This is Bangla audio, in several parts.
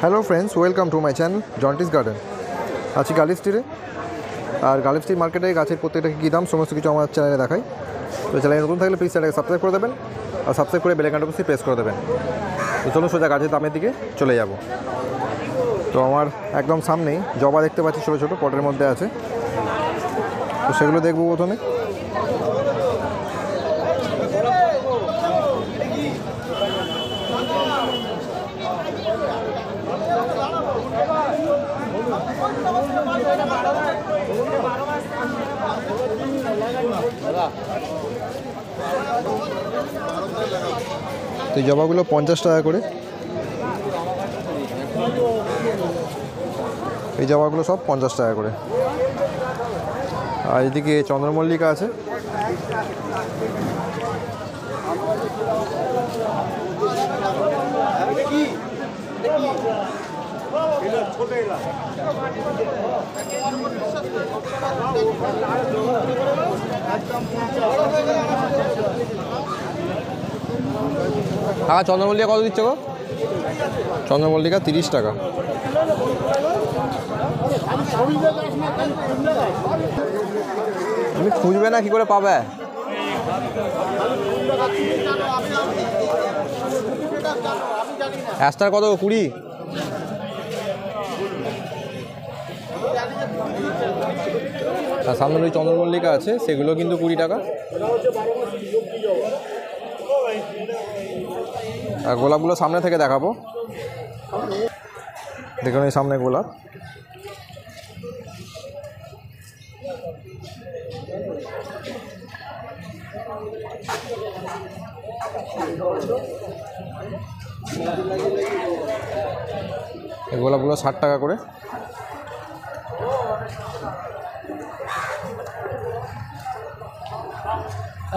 Hello friends, welcome to my channel জন্টিস গার্ডেন। আছি গার্লিফ স্ট্রিটে। আর গার্লিফ স্ট্রিট মার্কেটে গাছের প্রত্যেকটা কী দাম সমস্ত কিছু আমার চ্যানেলে দেখাই। তো চ্যানেলে নতুন থাকলে প্লিজ চ্যানেলকে সাবস্ক্রাইব করে দেবেন, আর সাবস্ক্রাইব করে বেল আইকনটা প্রেস করে দেবেন। তো চলুন সোজা গাছের দামের দিকে চলে যাব। তো আমার একদম সামনেই জবা দেখতে পাচ্ছি, ছোটো ছোটো পটের মধ্যে আছে। তো সেগুলো দেখবো প্রথমে। তো এই জবাগুলো 50 টাকা করে। এই জবাগুলো সব 50 টাকা করে। আর এদিকে চন্দ্রমল্লিকা আছে, চন্দ্রমল্লিকা কত দিচ্ছ গো? চন্দ্রমল্লিকা 30 টাকা। তুমি খুঁজবে না, কি করে পাবে? অ্যাস্টার কত? 20। আর সামনে ওই চন্দ্রমল্লিকা আছে, সেগুলো কিন্তু 20 টাকা। আর গোলাপগুলো সামনে থেকে দেখাবো। দেখুন এই সামনে গোলাপ। এই গোলাপগুলো 60 টাকা করে।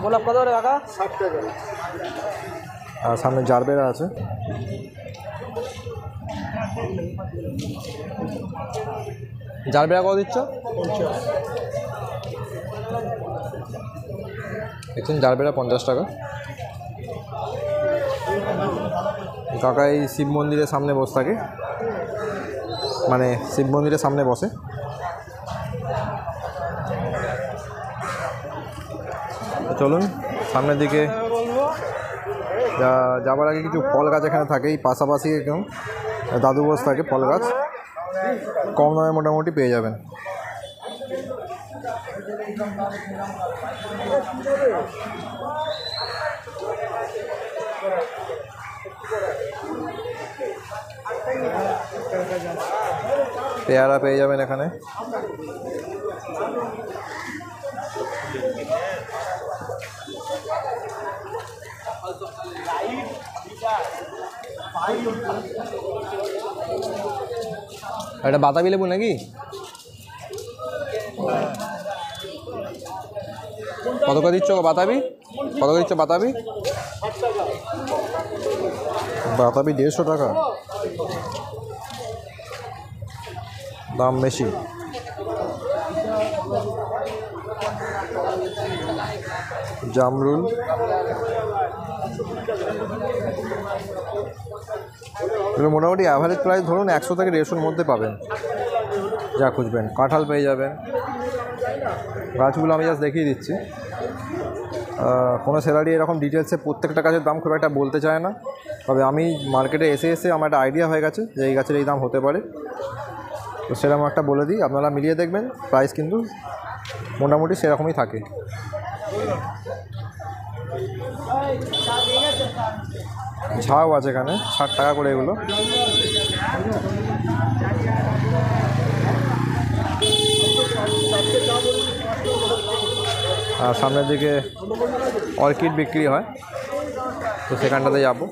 গোলাপ কত করে কাকা? 60 টাকা। আর সামনে জারবেরা আছে। জারবেরা কত দিচ্ছ? দেখছেন জারবেরা 50 টাকা। কাকা এই শিব মন্দিরের সামনে বসে থাকে, মানে শিব মন্দিরের সামনে বসে। চলুন সামনের দিকে যাবার আগে কিছু ফল গাছ এখানে থাকে। এই পাশাপাশি একদম দাদু বস থাকে, ফল গাছ কম দামে মোটামুটি পেয়ে যাবেন। পেয়ারা পেয়ে যাবেন এখানে। এটা বাতাবি লেবু নাকি? কত করে দিচ্ছ বাতাবি? কত করে দিচ্ছ বাতাবি? বাতাবি 150 টাকা, দাম বেশি। জামরুল, এগুলো মোটামুটি অ্যাভারেজ প্রাইস ধরুন 100 থেকে 150-র মধ্যে পাবেন, যা খুঁজবেন। কাঁঠাল পেয়ে যাবেন। গাছগুলো আমি জাস্ট দেখিয়ে দিচ্ছি। কোনো সেলারি এরকম ডিটেলসে প্রত্যেকটা গাছের দাম খুব একটা বলতে চায় না, তবে আমি মার্কেটে এসে এসে আমার একটা আইডিয়া হয়ে গেছে যে এই গাছের এই দাম হতে পারে। তো সেরকম একটা বলে দিই, আপনারা মিলিয়ে দেখবেন। প্রাইস কিন্তু মোটামুটি সেরকমই থাকে। ঝাউ আছে এখানে 60 টাকা করে এগুলো। আর সামনের দিকে অর্কিড বিক্রি হয়, তো সেখানটাতে যাবো।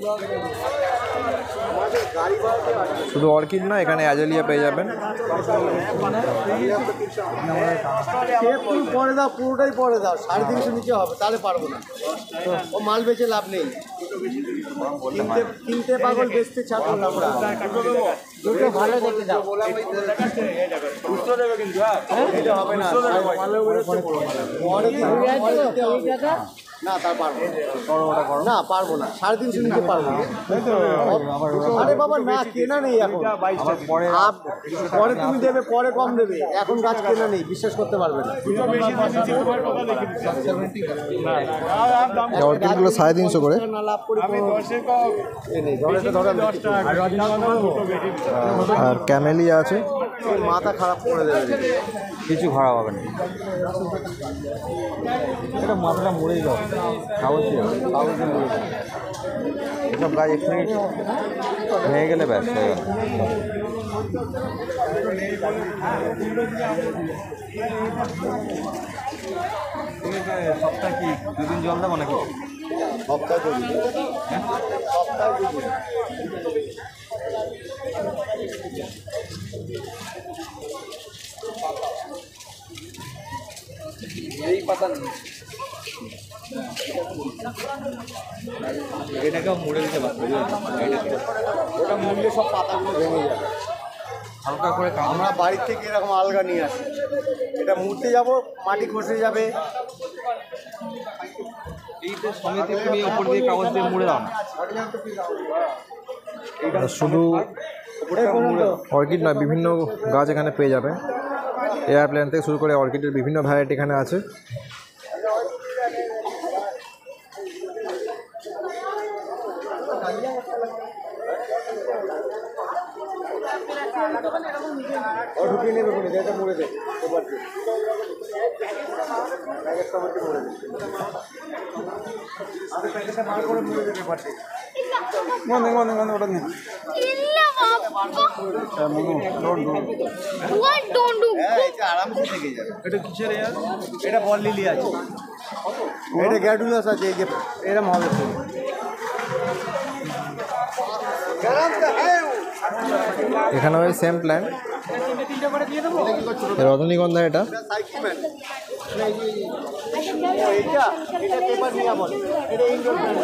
শুধু অর্কিড না, এখানে অ্যাজেলিয়া পেয়ে যাবেন। পরে দাও, পুরোটাই পরে দাও। 350 নিচে হবে, তাহলে পারবো না। ও মাল বেচে লাভ নেই। কিনতে পাগল, বেচতে ছাত্র আমরা। দুটো ভালো দেখে দাও। হবে না। না তার পারবো না, না পারবো না, 350 নিতে পারবো না। আরে বাবা না, কেনা নেই এখন, পরে তুমি দেবে, পরে কম দেবে, এখন গাছ কেনা নেই, বিশ্বাস করতে পারবে না। অর্কিডগুলো 350 করে। না লাভ করি আর ক্যামেলিয়া আছে, মাথা খারাপ করে দেবে, কিছু খারাপ হবে না। এটা মাথাটা মরেই যাবে, কাগজ দিয়ে মরে যাবে। এসব গাছ এখানে ভেঙে গেলে ব্যাস হয়ে গেল। সপ্তাহে কি 2 দিন জল দেবো নাকি? সপ্তাহে তো এই পাতা নেই, এটাকেও মুড়ে দিতে পারবে, ওটা মুড়লে সব পাতাগুলো ভেঙে যাবে। হালকা করে আমরা বাড়ির থেকে এরকম আলগা নিয়ে আসি, এটা মুড়তে যাব, মাটি খসে যাবে। এই তো সমিতি তুমি উপর দিয়ে কাগজ দিয়ে মুড়ে দাও না। শুধু অর্কিড নয়, বিভিন্ন গাছ এখানে পেয়ে যাবে। এয়ার প্ল্যান্ট থেকে শুরু করে অর্কিডের বিভিন্ন ভ্যারাইটি এখানে আছে। ঢুকিয়ে নেবে বলে এটা মুড়ে দেবে, এবার প্যাকেটটা মধ্যে মুড়ে দেবে, আমাদের প্যাকেটটা বার করে মুড়ে দেবে পারছে। ওটা নেই, আরামসে থেকে যাবে। এটা কিসের? এটা বল লিলি আছে, এটা গ্যাডুলাস আছে, এই যে এরম হবে। এখানে ওই সেম প্ল্যান রজনীগন্ধা। এটা পেপার নিয়ে বলে, এটা ইনডোর প্ল্যান্ট।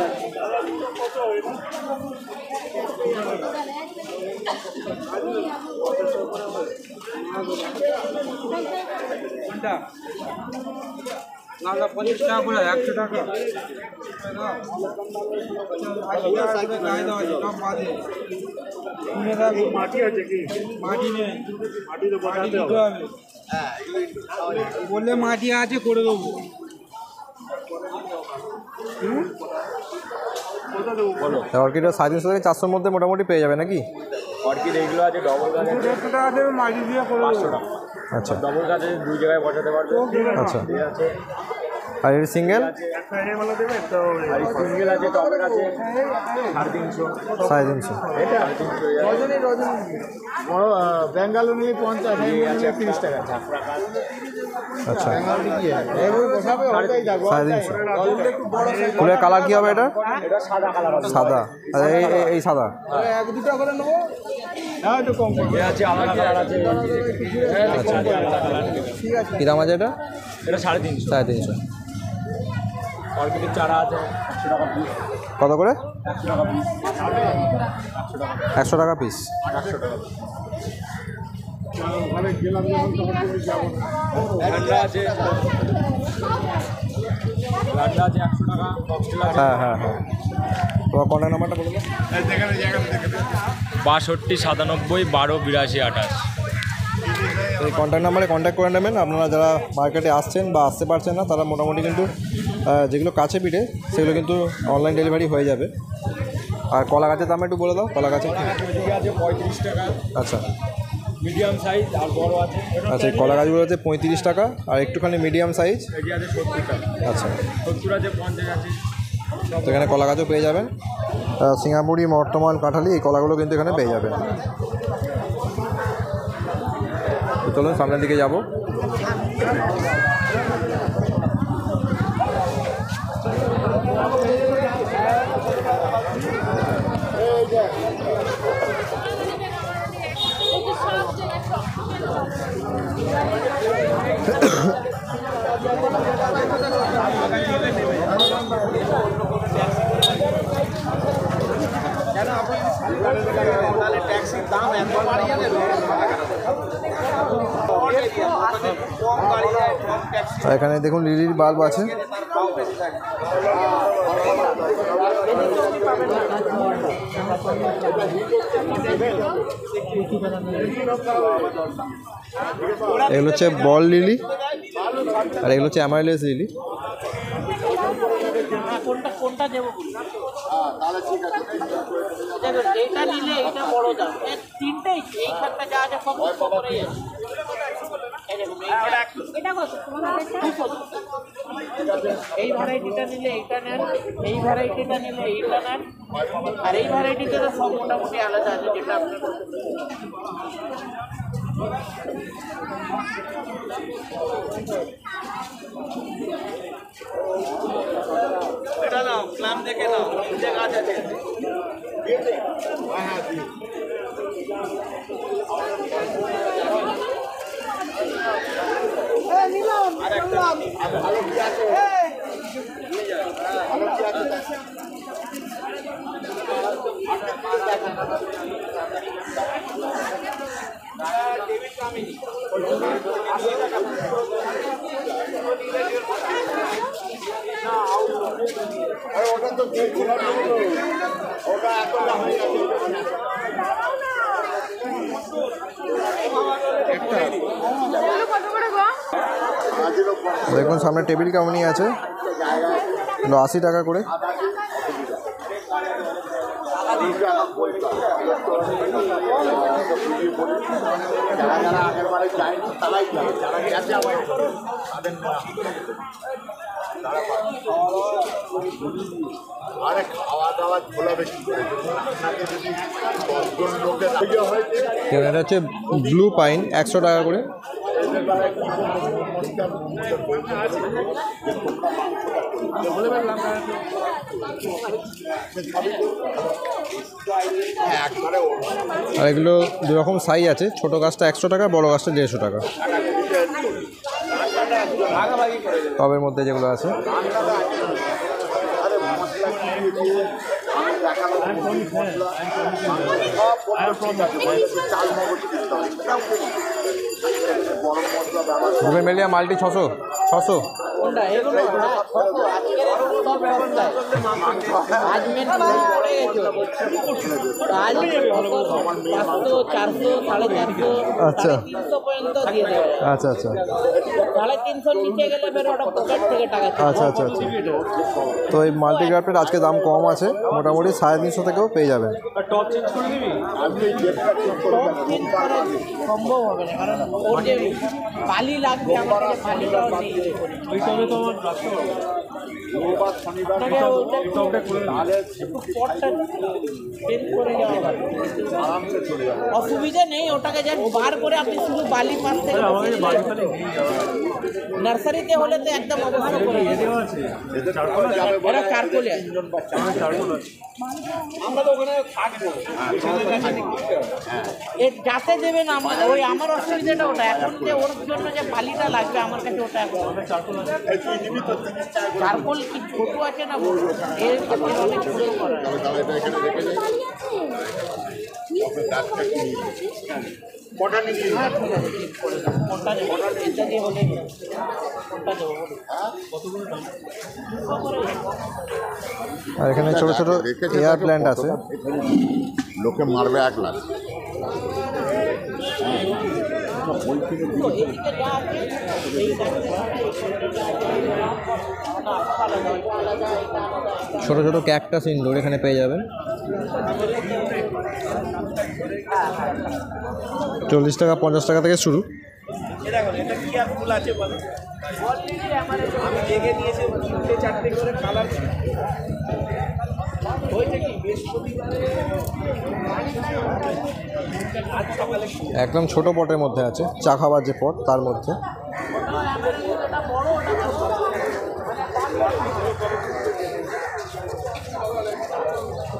না 50 টাকা করে, 100 টাকা মাটি আছে কি? মাটি নেই, মাটি তো বানাতে হবে। বললে মাটি আছে, করে দেবো। অর্কিড 350 থেকে 400 মধ্যে মোটামুটি পেয়ে যাবে নাকি? অর্কিড এইগুলো আছে ডবল গাছ, 150 টাকা দেবে, মাটি দিয়ে করে 500 টাকা। আচ্ছা ডবল গাছে 2 জায়গায় বসাতে পারবে। আচ্ছা, আছে আর এর সিঙ্গেল আর সিঙ্গেল আছে, টবের আছে 350। 350। এটা 350 বড় বেঙ্গালু নিয়ে 50, আছে 30 টাকা। ঝাপড়া গাছ আচ্ছা, বসাবে ওটাই যাবো। 350। ফুলের কালার কি হবে এটা? এটা সাদা কালার আছে। সাদা। আর এই সাদা 1-2টা করে নেবো। হ্যাঁ একটু কম করে। আছে আলাদা কালার আছে। আচ্ছা, আলাদা কালার। কী দাম আছে এটা? এটা 350। 350। অর্কিডের চারা আছে 100 টাকা পিস। কত করে? 100 টাকা পিস। 100 টাকা পিস। 800 টাকা পিস। ঠান্ডা আছে, ঠান্ডা আছে 100 টাকা। ককটেল আছে হ্যাঁ হ্যাঁ হ্যাঁ, তোমার কন্ট্যাক্ট নাম্বারটা বলে দাও। 62 97 12 82 28। এই কন্ট্যাক্ট নাম্বারে কন্ট্যাক্ট করে নেবেন। আপনারা যারা মার্কেটে আসছেন বা আসতে পারছেন না, তারা মোটামুটি কিন্তু যেগুলো কাছে পিঠে সেগুলো কিন্তু অনলাইন ডেলিভারি হয়ে যাবে। আর কলা গাছের দাম একটু বলে দাও। কলা গাছের এদিকে আছে 35 টাকা, আচ্ছা মিডিয়াম সাইজ আর বড় আছে। আচ্ছা, এই কলা গাছগুলো হচ্ছে 35 টাকা, আর একটুখানি মিডিয়াম সাইজ এটি আছে 70 টাকা। আচ্ছা। 70 আছে, 50 আছে। তো এখানে কলা গাছও পেয়ে যাবেন। সিঙ্গাপুরি, মর্তমান, কাঁঠালি, এই কলাগুলো কিন্তু এখানে পেয়ে যাবেন। তো চলুন সামনের দিকে যাব। ট্যাক্সির দাম একবার বাড়িয়ে দেবে। আর এখানে দেখুন লিলির বাল্ব আছে। এগুলো হচ্ছে বল লিলি আর এগুলো হচ্ছে অ্যামাইলেস লিলি। কোনটা দেবো এইটা নিলে এইটা বড় দাম, তিনটেই এই খাটটা যা আছে সব করেই আছে। এই ভ্যারাইটিটা নিলে এইটা নেন, এই ভ্যারাইটিটা নিলে এইটা নেন, আর এই ভ্যারাইটিতে তো সব মোটামুটি আলাদা আছে যেটা আপনার এটা নাও ক্লাম দেখে নাও যে গাছ আছে ওটা তো ওটা এত হয়ে গেছে। দেখুন সামনে টেবিল কেমনই আছে, 80 টাকা করে। যারা আগের বারে যায়নি তারাই যাবে, যারা গেছে আমার তাদের না। আরে খাওয়া দাওয়া খোলা বেশি করে আপনাকে যদি 10 জন লোকের হয়েছে। এটা হচ্ছে ব্লু পাইন, 100 টাকা করে। আর এগুলো দু রকম সাইজ আছে, ছোটো গাছটা 100 টাকা, বড়ো গাছটা 150 টাকা। টবের মধ্যে যেগুলো আছে মেলিয়া মাল্টি 600 আচ্ছা আচ্ছা আচ্ছা আচ্ছা আচ্ছা আচ্ছা। তো এই মাল্টি গ্রাফটের আজকে দাম কম আছে, মোটামুটি 350 থেকেও পেয়ে যাবেন। সম্ভব হবে না, কারণ ওর যে বালি লাগবে আমাকে, বালিটাও নেই। অসুবিধা নেই, ওটাকে যা বার করে আপনি শুধু বালি পাশ থেকে নার্সারিতে হলে তো একদম অবস্থা করে ওরা চারকোলে আছে। আমরা তো ওখানে থাকবো যাতে দেবেন আমাদের, ওই আমার অসুবিধাটা ওটা। এখন যে ওর জন্য যে বালিটা লাগবে আমার কাছে ওটা এখন চারকোল কি ছোট আছে না বড়, এর অনেক ছোট করা কটা নিবি? কোনটা দেবো, এটা দিয়ে হলে কোনটা দেবো? আর এখানে ছোট ছোট এয়ার প্ল্যান্ট আছে, লোকে মারবে 1 লাখ। ছোট ছোট ক্যাকটাস ইনডোর এখানে পেয়ে যাবেন। 40 টাকা 50 টাকা থেকে শুরু। এটা কি আর ফুল আছে বলো? আমি দেখে নিয়েছি 3-4টে করে কালার হয়েছে কি একদম ছোট পটের মধ্যে আছে, চা খাবার যে পট তার মধ্যে।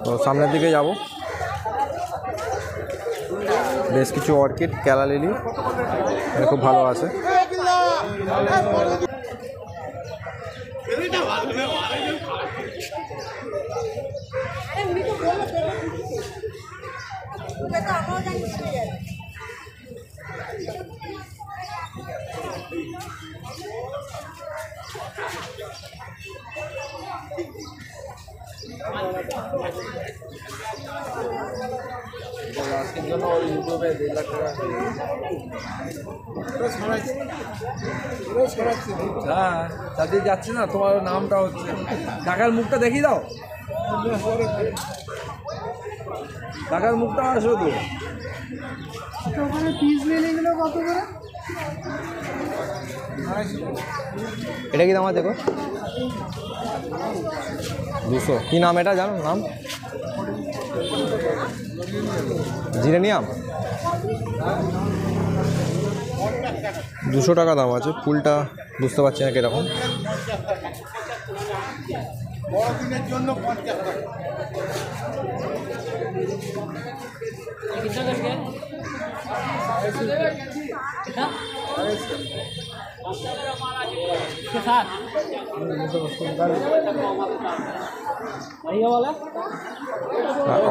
তো সামনের দিকে যাব, বেশ কিছু অর্কিড, ক্যালা লিলি খুব ভালো আছে। হ্যাঁ তাদের যাচ্ছে না, তোমার নামটা হচ্ছে, কাকার মুখটা দেখিয়ে দাও, কাকার মুখটা আসো তো। এটা কি দাম আছে দেখো? 200। কি নাম এটা জানো নাম? জিরেনিয়াম। 200 টাকা দাম আছে। ফুলটা বুঝতে পারছি না কিরকম। বড়দিনের জন্য 50 টাকা।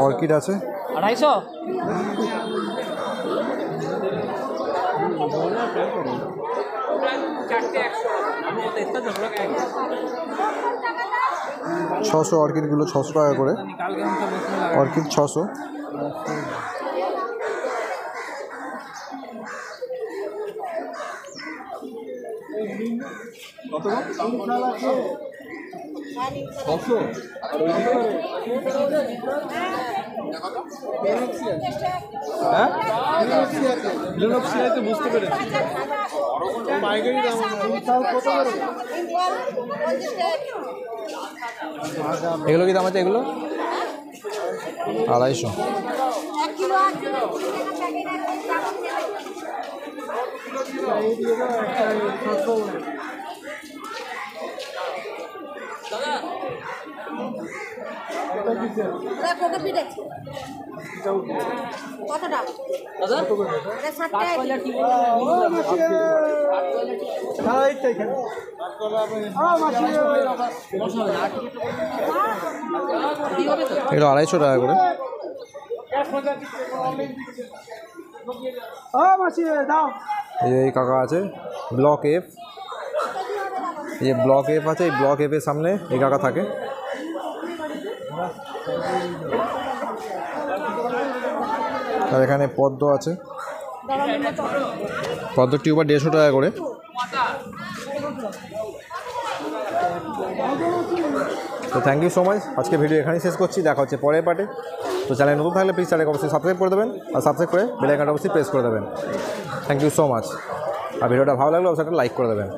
অর্কিড আছে 250। ছশো অর্কিডগুলো 600 টাকা করে। অর্কিড 600। বুঝতে পেরেছি। এগুলো কি দাম আছে? এগুলো 250। কতটা? এগুলো 250 টাকা করে। এই কাকা আছে ব্লক এফ। এই যে ব্লক এফ আছে, এই ব্লক এফের সামনে এই কাকা থাকে। আর এখানে পদ্ম আছে, পদ্ম টিউবার 150 টাকা করে। তো থ্যাংক ইউ সো মাচ। আজকে ভিডিও এখানেই শেষ করছি, দেখা হচ্ছে পরের পার্টে। তো চ্যানেল নতুন থাকলে প্লিজ চ্যানেলকে অবশ্যই সাবস্ক্রাইব করে দেবেন, আর সাবস্ক্রাইব করে বেল আইকনটা অবশ্যই প্রেস করে দেবেন। Thank you so much. আর ভিডিওটা ভালো লাগলে অবশ্যই একটা লাইক করে দেবেন।